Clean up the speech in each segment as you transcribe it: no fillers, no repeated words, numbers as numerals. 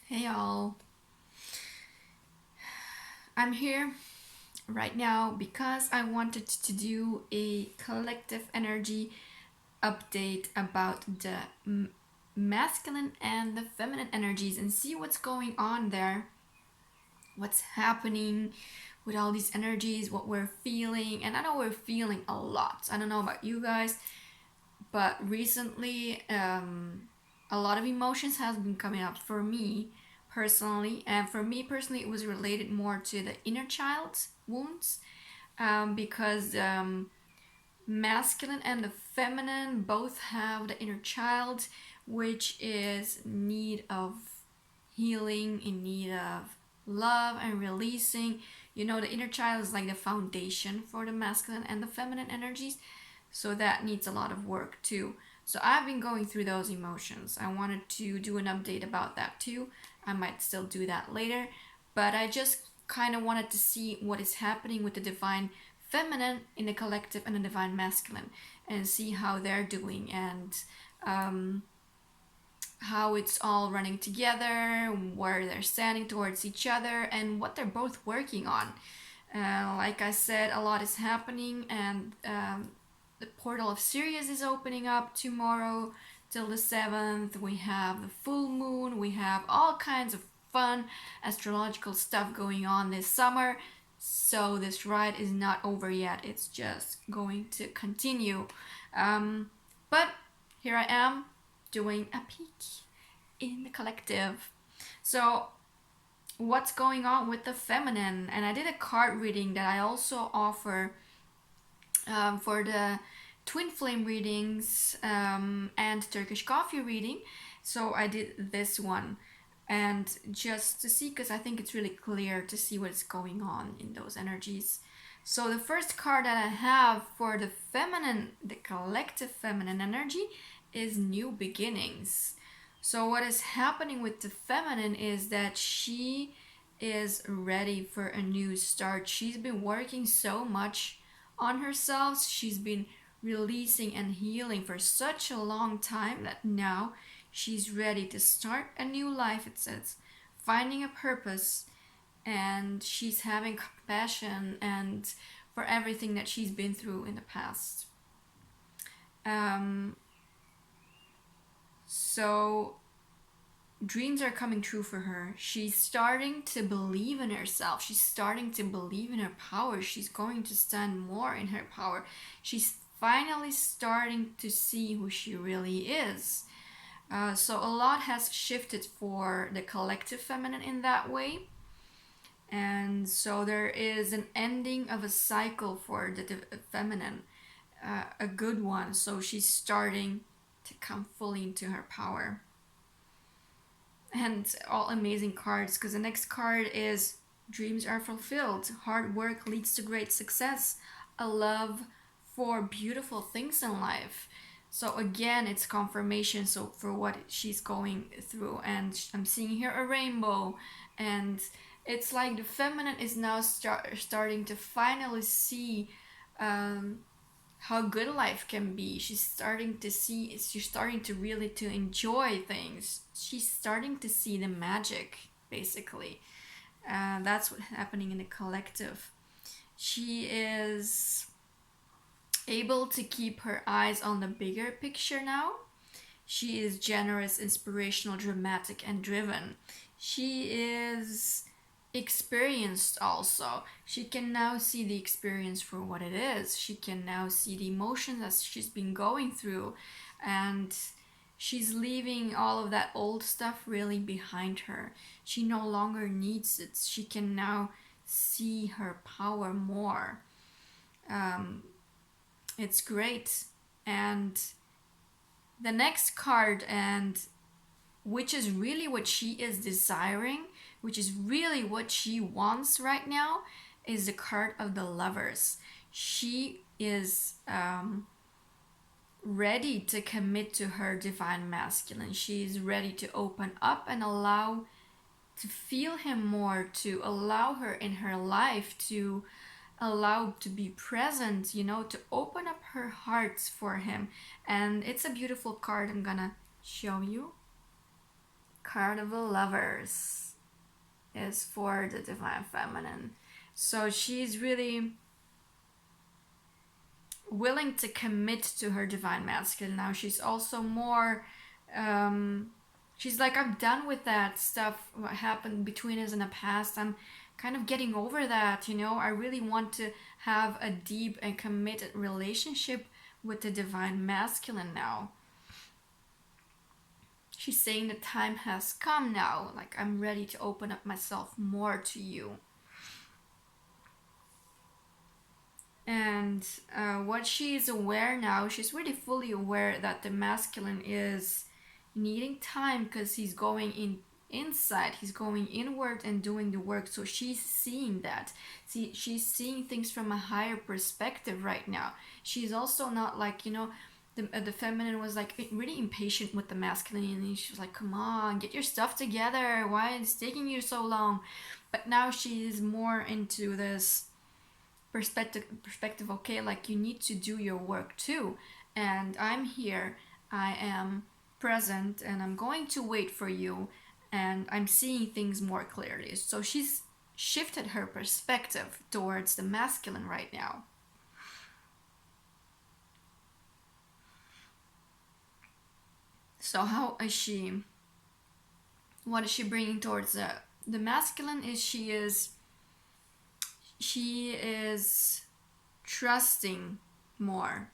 Hey y'all, I'm here right now because I wanted to do a collective energy update about the masculine and the feminine energies and see what's going on there, what's happening with all these energies, what we're feeling. And I know we're feeling a lot. I don't know about you guys, but recently a lot of emotions has been coming up for me personally, and for me personally it was related more to the inner child wounds, because masculine and the feminine both have the inner child, which is in need of healing, in need of love and releasing. The inner child is like the foundation for the masculine and the feminine energies, so that needs a lot of work too. So I've been going through those emotions. I wanted to do an update about that too. I might still do that later, but I just kind of wanted to see what is happening with the divine feminine in the collective and the divine masculine, and see how they're doing, and um, how it's all running together, where they're standing towards each other, and what they're both working on. Like I said, a lot is happening, and the portal of Sirius is opening up tomorrow till the 7th. We have the full moon, we have all kinds of fun astrological stuff going on this summer. So this ride is not over yet, it's just going to continue. But here I am doing a peek in the collective. So what's going on with the feminine? And I did a card reading that I also offer for the twin flame readings and Turkish coffee reading. So I did this one, and just to see, because I think it's really clear to see what's going on in those energies. So the first card that I have for the feminine, the collective feminine energy, is new beginnings. So what is happening with the feminine is that she is ready for a new start. She's been working so much on herself. She's been releasing and healing for such a long time that now she's ready to start a new life, it says, finding a purpose, and she's having compassion and for everything that she's been through in the past. So dreams are coming true for her. She's starting to believe in herself. She's starting to believe in her power. She's going to stand more in her power. She's finally starting to see who she really is. So a lot has shifted for the collective feminine in that way. And so there is an ending of a cycle for the feminine, a good one. So she's starting to come fully into her power. And all amazing cards, because the next card is dreams are fulfilled, hard work leads to great success, a love for beautiful things in life. So again, it's confirmation so for what she's going through, and I'm seeing here a rainbow, and it's like the feminine is now starting to finally see how good life can be. She's starting to really to enjoy things. She's starting to see the magic, basically. That's what's happening in the collective. She is able to keep her eyes on the bigger picture now. She is generous, inspirational, dramatic, and driven. She is experienced also. She can now see the experience for what it is. She can now see the emotions that she's been going through, and she's leaving all of that old stuff really behind her. She no longer needs it. She can now see her power more. It's great. And the next card, and which is really what she is desiring, which is really what she wants right now, is the card of the Lovers. She is ready to commit to her divine masculine. She's ready to open up and allow to feel him more, to allow her in her life, to allow to be present, to open up her heart for him. And it's a beautiful card. I'm gonna show you. Card of the Lovers is for the Divine Feminine. So she's really willing to commit to her Divine Masculine now. She's also more, she's like, I'm done with that stuff, what happened between us in the past. I'm kind of getting over that, you know. I really want to have a deep and committed relationship with the Divine Masculine now. She's saying the time has come now, like I'm ready to open up myself more to you. And what she is aware now, she's really fully aware that the masculine is needing time because he's going inside, he's going inward and doing the work. So she's seeing that. See, she's seeing things from a higher perspective right now. She's also not like, you know, the feminine was like really impatient with the masculine, and she was like, come on, get your stuff together, why is it taking you so long? But now she's more into this perspective, okay, like you need to do your work too, and I'm here, I am present, and I'm going to wait for you, and I'm seeing things more clearly. So she's shifted her perspective towards the masculine right now. So how is she, what is she bringing towards the masculine? Is she is trusting more.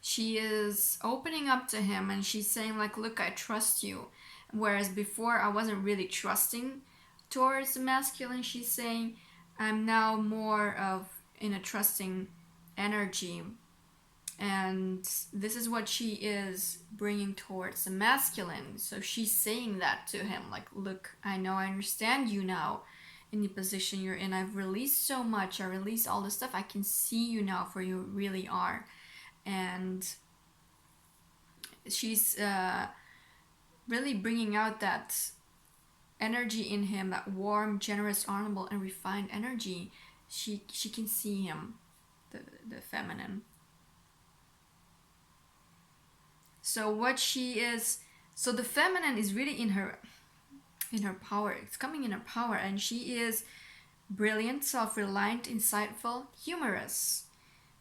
She is opening up to him, and she's saying like, look, I trust you. Whereas before I wasn't really trusting towards the masculine, she's saying I'm now more of in a trusting energy. And this is what she is bringing towards the masculine. So she's saying that to him, like, look, I know, I understand you now in the position you're in. I've released so much. I released all the stuff. I can see you now for you really are. And she's really bringing out that energy in him, that warm, generous, honorable, and refined energy. She can see him, the feminine. So what she is, so the feminine is really in her power. It's coming in her power, and she is brilliant, self-reliant, insightful, humorous.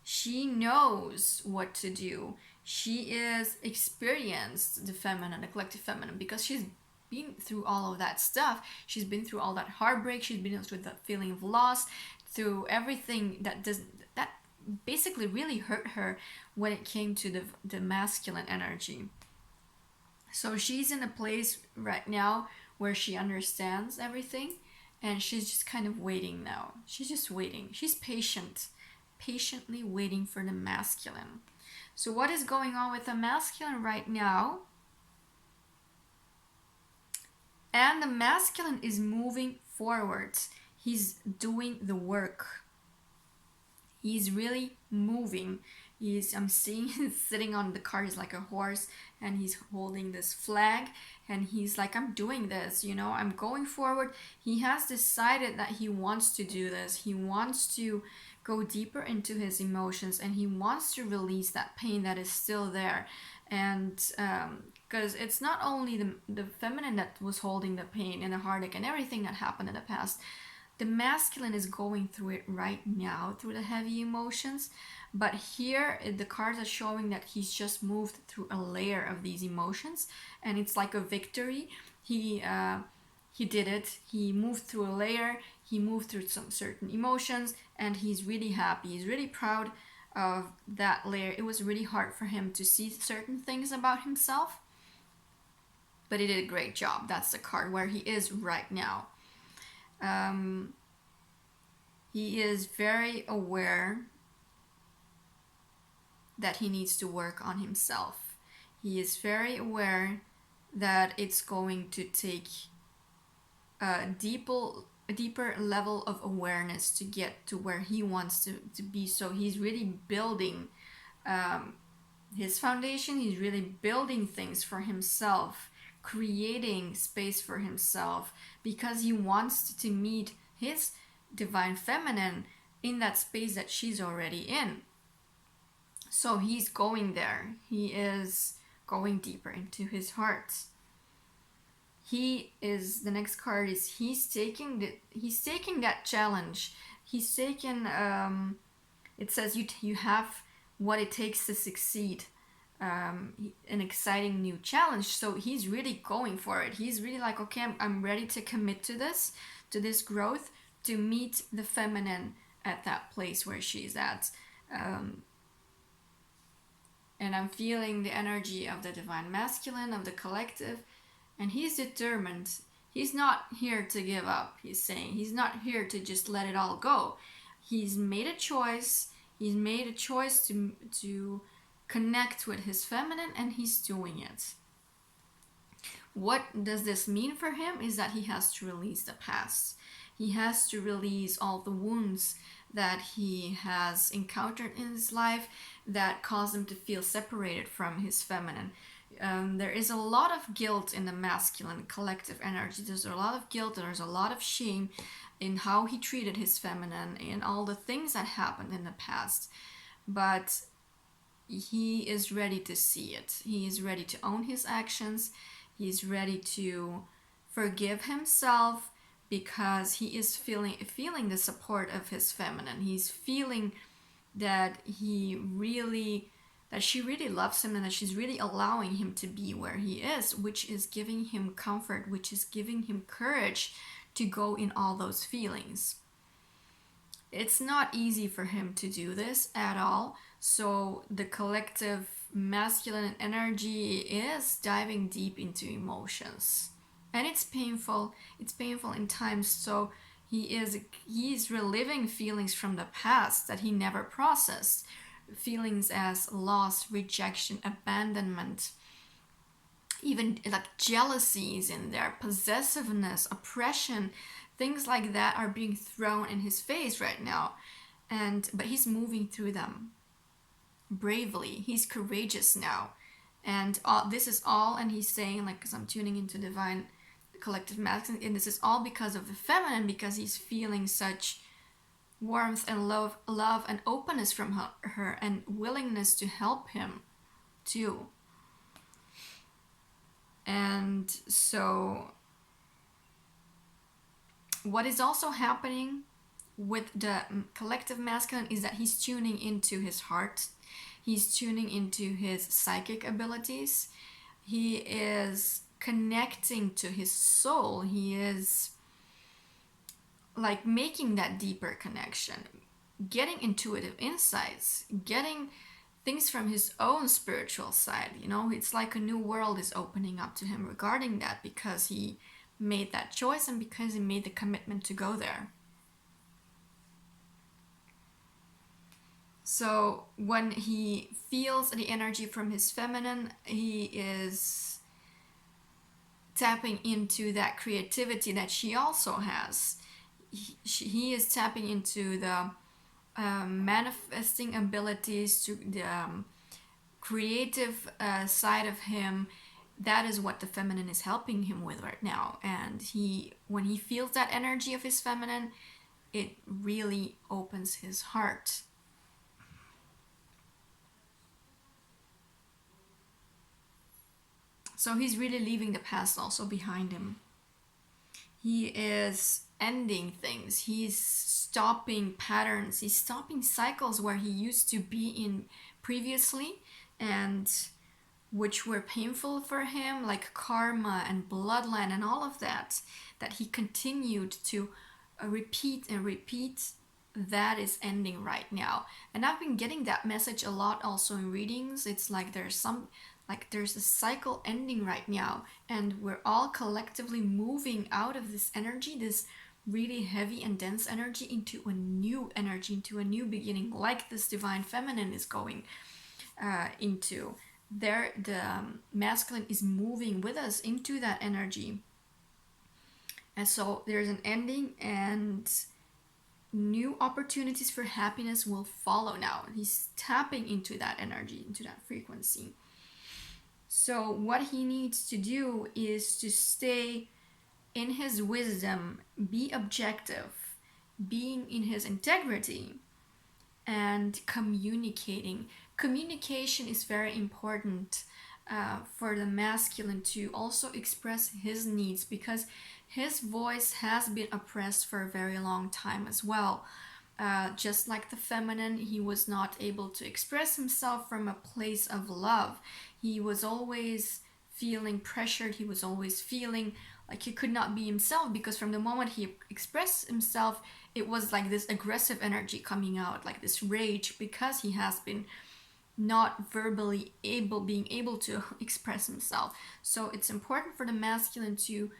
She knows what to do. She is experienced, the feminine, the collective feminine, because she's been through all of that stuff. She's been through all that heartbreak. She's been through that feeling of loss, through everything that basically really hurt her when it came to the masculine energy. So she's in a place right now where she understands everything, and she's just kind of waiting now. She's just waiting. She's patiently waiting for the masculine. So what is going on with the masculine right now? And the masculine is moving forwards. He's doing the work. He's really moving. I'm seeing him sitting on the cart. He's like a horse, and he's holding this flag, and he's like, I'm doing this, you know, I'm going forward. He has decided that he wants to do this. He wants to go deeper into his emotions, and he wants to release that pain that is still there. And because it's not only the feminine that was holding the pain and the heartache and everything that happened in the past. The masculine is going through it right now, through the heavy emotions. But here, the cards are showing that he's just moved through a layer of these emotions, and it's like a victory. He did it. He moved through a layer. He moved through some certain emotions, and he's really happy. He's really proud of that layer. It was really hard for him to see certain things about himself, but he did a great job. That's the card where he is right now. He is very aware that he needs to work on himself. He is very aware that it's going to take a deeper level of awareness to get to where he wants to be. So he's really building his foundation. He's really building things for himself, creating space for himself, because he wants to meet his divine feminine in that space that she's already in. So he's going there. He is going deeper into his heart. he is, the next card is, he's taking that challenge. He's taking, it says you have what it takes to succeed, an exciting new challenge. So he's really going for it. He's really like, okay, I'm ready to commit to this growth, to meet the feminine at that place where she's at. And I'm feeling the energy of the divine masculine, of the collective, and he's determined. He's not here to give up, he's saying. He's not here to just let it all go. He's made a choice. He's made a choice to connect with his feminine, and he's doing it. What does this mean for him is that he has to release the past. He has to release all the wounds that he has encountered in his life that cause him to feel separated from his feminine. There is a lot of guilt in the masculine collective energy. There's a lot of guilt, there's a lot of shame in how he treated his feminine and all the things that happened in the past. But he is ready to see it. He is ready to own his actions. He's ready to forgive himself, because he is feeling the support of his feminine. He's feeling that she really loves him, and that she's really allowing him to be where he is, which is giving him comfort, which is giving him courage to go in all those feelings. It's not easy for him to do this at all. So the collective masculine energy is diving deep into emotions. And it's painful in times. So he's reliving feelings from the past that he never processed, feelings as loss, rejection, abandonment, even like jealousies in there, possessiveness, oppression, things like that are being thrown in his face right now. But he's moving through them bravely. He's courageous now, and this is all, and he's saying, like, because I'm tuning into divine collective masculine, and this is all because of the feminine, because he's feeling such warmth and love and openness from her, and willingness to help him too. And so what is also happening with the collective masculine is that he's tuning into his heart. He's tuning into his psychic abilities. He is connecting to his soul. He is like making that deeper connection, getting intuitive insights, getting things from his own spiritual side. It's like a new world is opening up to him regarding that, because he made that choice and because he made the commitment to go there. So when he feels the energy from his feminine, he is tapping into that creativity that she also has. He is tapping into the manifesting abilities, to the creative side of him. That is what the feminine is helping him with right now. And when he feels that energy of his feminine, it really opens his heart. So he's really leaving the past also behind him. He is ending things. He's stopping patterns. He's stopping cycles where he used to be in previously, and which were painful for him, like karma and bloodline and all of that he continued to repeat and repeat. That is ending right now. And I've been getting that message a lot also in readings. It's like there's a cycle ending right now, and we're all collectively moving out of this energy, this really heavy and dense energy, into a new energy, into a new beginning, like this divine feminine is going into. The masculine is moving with us into that energy. And so there's an ending, and new opportunities for happiness will follow now. He's tapping into that energy, into that frequency. So what he needs to do is to stay in his wisdom, be objective, being in his integrity, and communicating. Communication is very important for the masculine to also express his needs, because his voice has been oppressed for a very long time as well. Just like the feminine, he was not able to express himself from a place of love. He was always feeling pressured, he was always feeling like he could not be himself, because from the moment he expressed himself, it was like this aggressive energy coming out, like this rage, because he has been not verbally being able to express himself. So it's important for the masculine to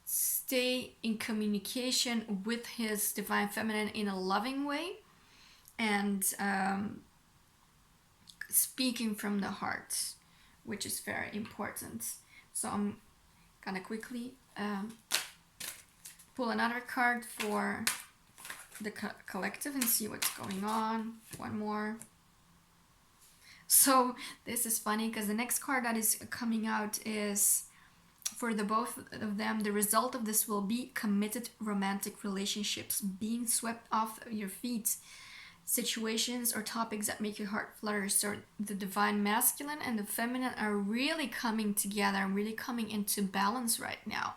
stay in communication with his divine feminine in a loving way, and speaking from the heart, which is very important. So I'm gonna quickly pull another card for the collective and see what's going on. One more. So this is funny because the next card that is coming out is, for the both of them, the result of this will be committed romantic relationships being swept off your feet, situations or topics that make your heart flutter. So the divine masculine and the feminine are really coming together and really coming into balance right now.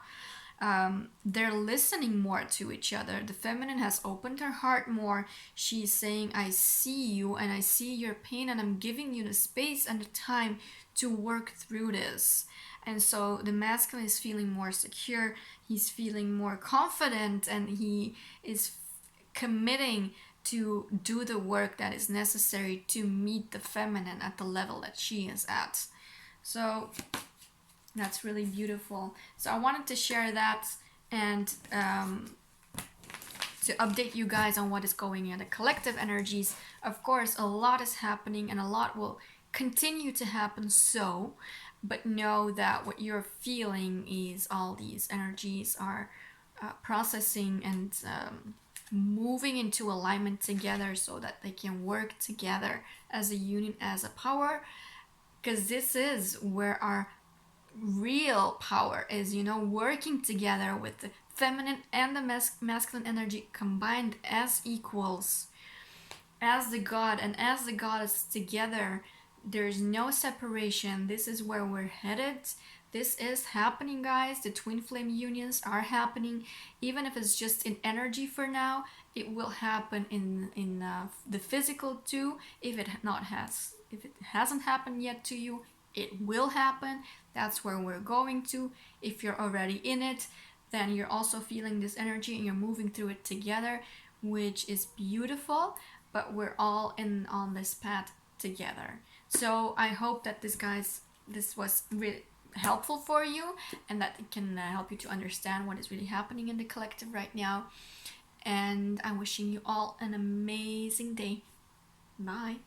They're listening more to each other. The feminine has opened her heart more. She's saying, I see you and I see your pain, and I'm giving you the space and the time to work through this. And so the masculine is feeling more secure, he's feeling more confident, and he is committing to do the work that is necessary to meet the feminine at the level that she is at. So that's really beautiful. So I wanted to share that, and to update you guys on what is going in the collective energies. Of course, a lot is happening and a lot will continue to happen, but know that what you're feeling is all these energies are processing and moving into alignment together so that they can work together as a unit, as a power, because this is where our real power is, working together with the feminine and the masculine energy combined as equals, as the god and as the goddess together. There's no separation. This is where we're headed. This is happening, guys. The twin flame unions are happening, even if it's just in energy for now. It will happen in the physical too. If it hasn't happened yet to you, it will happen. That's where we're going to. If you're already in it, then you're also feeling this energy and you're moving through it together, which is beautiful. But we're all on this path together. So I hope that this was really helpful for you, and that it can help you to understand what is really happening in the collective right now. And I'm wishing you all an amazing day. Bye.